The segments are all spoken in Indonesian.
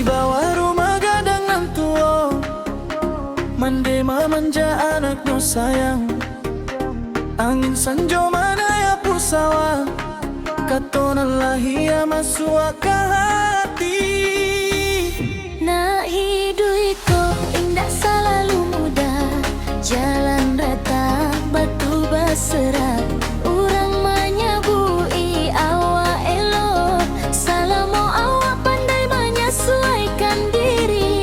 Di bawah rumah gadang nan tua, mande manja anaknya sayang. Angin sanjo mana ya pusawa, katona lahia masuk ke hati. Nak hidup itu indah selalu mudah, jalan rata batu berserat. Urang menyebui awak elok, salamo awak pandai menyesuaikan diri.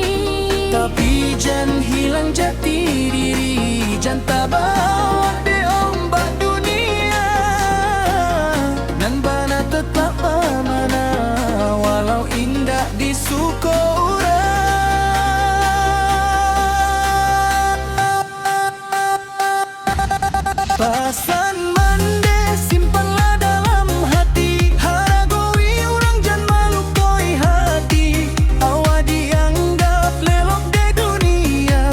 Tapi jangan hilang jati diri, jangan tabawa di ombak dunia. Nan bana tetap mana, walau indah di suku orang. Pasan mande simpanlah dalam hati, haragoi orang jangan malu koi hati. Awak dianggap lelok di dunia,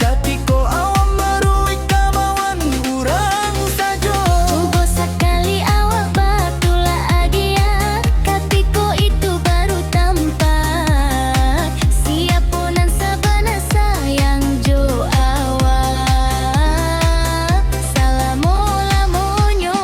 katiko awak merui kemauan orang saja. Coba sekali awak batulah agia, katiko itu baru tampak. Siapunan sabana sayang jo awak, salamo lamonyo.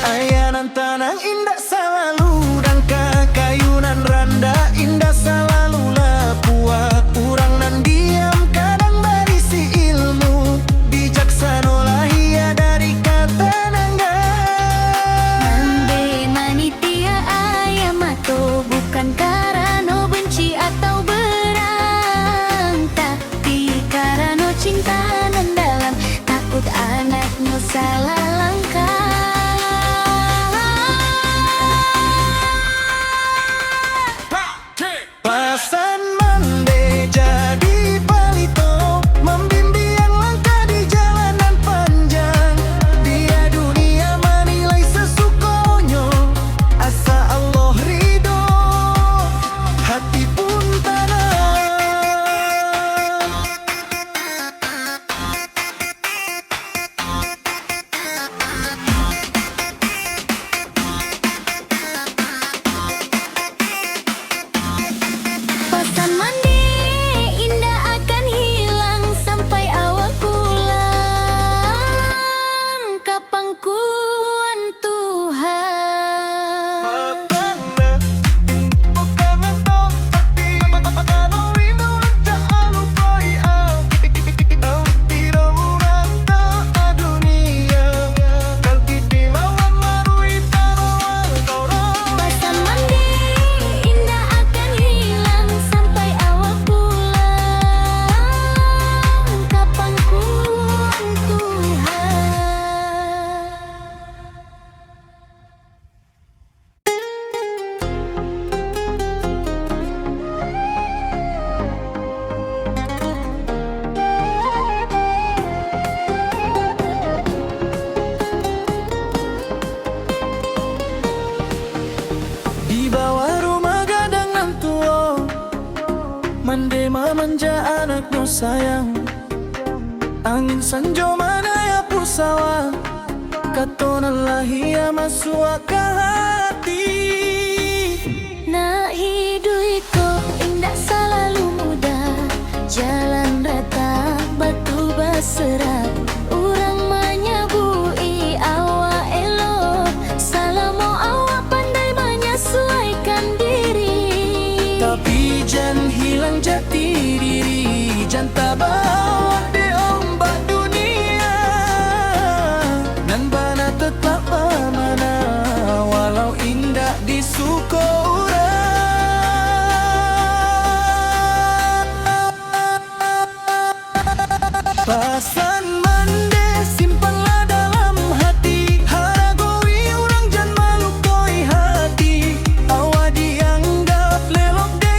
Ayanan tanah indah selalu, dan kakayunan randa indah selalu lapuat. Urang nan diam kadang berisi ilmu, bijaksana lahia dari kata nangga. Mande manitia ayam atau bukan karena benci atau berang, tapi karena cinta nan dalam, takut anaknya salah langkah. Pasan mande jadi palito, membimbing langkah di jalanan panjang. Dia dunia menilai sesukonyo, asa Allah ridho, hati pun tenang. Pasan mandi indah akan hilang sampai awak pulang ke pangkuan Tuhan. Pasan mandi indah akan hilang sampai awak pulang ke pangkuan Tuhan. Di bawah rumah gadang nan tua, mande manja anaknya sayang. Angin sanjo mana ya pusawa, katona lahia masuk ke hati. Nak hidup itu indah selalu mudah, jalan rata batu berserat. Urang menyebui awak elok, salamo awak pandai menyesuaikan diri. Tapi jangan hilang jati diri, jangan tabawa di ombak dunia. Nan bana tetap mana, walau indah di suku orang. Pasan mande simpanlah dalam hati, haragoi orang jangan malu koi hati. Awak dianggap lelok di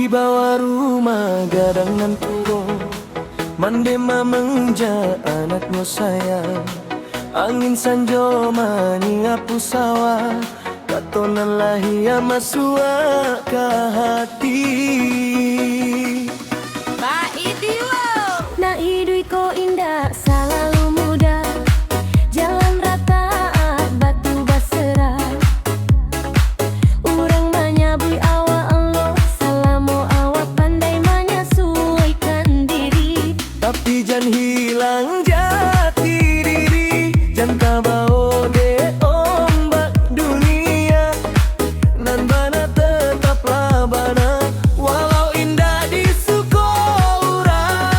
Di bawah rumah gadang nan turun, mandema menja anaknya sayang. Angin sanjo menyapu sawah, katonan lahia masua ke hati. Na hidui ko indah selalu mudah, jalan rata batu basera. Urang menyabui awak Allah, salamo awak pandai menyesuaikan diri. Tapi jangan hilang jati diri, jangan kabau de ombak dunia. Nan bana tetaplah bana, walau indah di suko urang.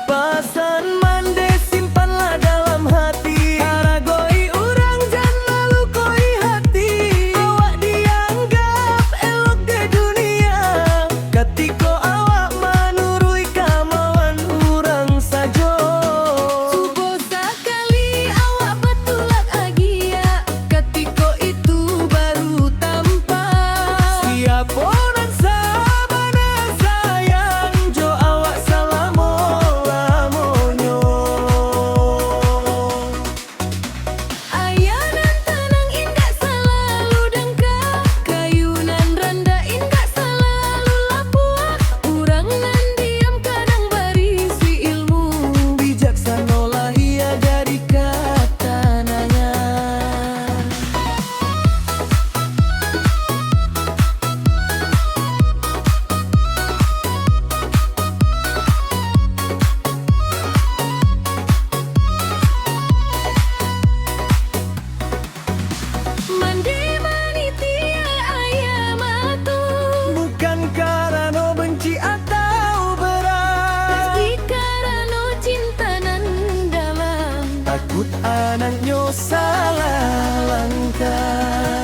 Pasan mande simpanlah dalam hati, haragoi urang jangan lalu koi hati. Awak dianggap elok di dunia, katiko awak menurui kemauan urang sajo. Subuh sekali awak betulak agia, ketiko itu baru tampak. Siap orang sabana sayang, jo awak salamo lamonyo. Ayanan tenang indah selalu dengka, kayunan rendah indah selalu lapua. Urang nan diam kadang berisi ilmu. Bijaksana lah ia jadi katananya. Mandi manitia ayam atu, Bukan karena benci atau berat, tapi karena cinta nan dalam. takut anaknya salah langkah.